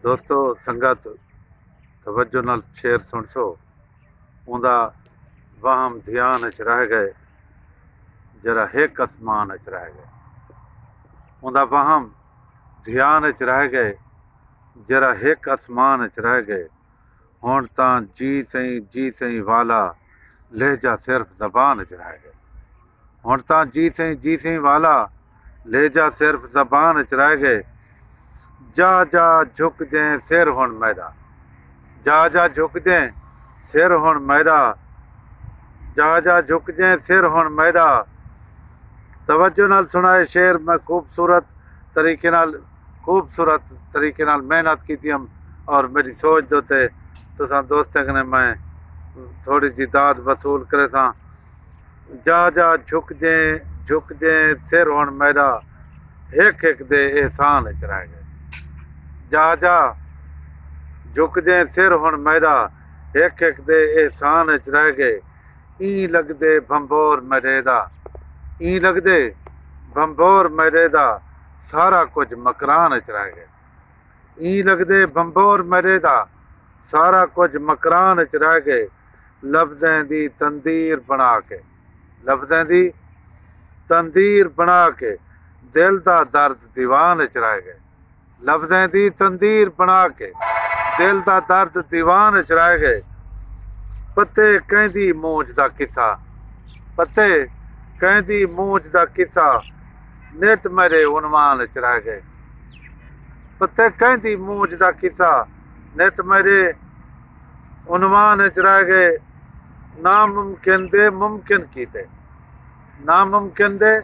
दोस्तों संगत तवज्जो नाल शेर सुन सो उंदा वहम ध्यान च रह गए जरा हिक आसमान च रह गए। उंदा वहम ध्यान च रह गए जरा हिक आसमान च रह गए। हुण तां जी सही वाला लहजा सिर्फ ज़बान च रह गए। हुण तां जी सही वाला लहजा सिर्फ ज़बान च रह गए। जा झुक दें सिर हुण मेरा, जा झुक दें सिर हुण मेरा, जा झुक दें सिर हुण मेरा। तवज्जो नाल सुनाए शेर मैं खूबसूरत तरीके नाल मेहनत की और मेरी सोच दे उत्ते तुसां दोस्तें कन्नै मैं थोड़ी जी दाद वसूल करे सां। जा झुक दें सिर हुण मेरा, हिक हिक दे एहसान च रह गए। जा झुक दें सिर हुण मेरा, हिक हिक दे एहसान च रह गए। ई लगदे भंबोर मेरे दा, ई लगदे भंबोर मेरे दा, सारा कुछ मकरान च रह गए। ई लगदे भंबोर मेरे दा, सारा कुछ मकरान च रह गए। लफ्ज़ें दी तंदीर बना के, लफ्ज़ें दी तंदीर बना के दिल दा दर्द दीवान च रह गए। लफ्ज़ें दी तंदीर बना के दिल दा दर्द दीवान च रह गए। पत्ते कहंदी मूंछ दा किस्सा, पत्ते कहंदी मूंछ दा किस्सा, नित मेरे उनवान च रह गए। पत्ते कहंदी मूंछ दा किस्सा, नित मेरे उनवान च रह गए। नामुमकिन दे मुमकिन कीते, नामुमकिन दे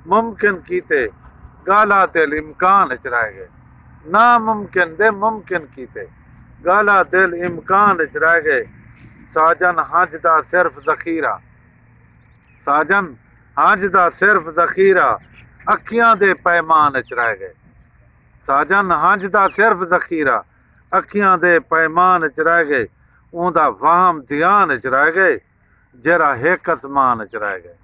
मुमकिन कीते, गाला दिल इम्कान च रह गए। नामुमकिन दे मुमकिन कीते, गाला दिल इम्कान च रह गए। साजन हंज दा सिर्फ ज़खीरा, साजन हंज दा सिर्फ ज़खीरा, अखियां दे पैमान च रह गए। साजन हंज दा सिर्फ ज़खीरा, अखियां दे पैमान च रह गए। उंदा वहम ध्यान च रह गए जरा हिक आसमान च रह गए।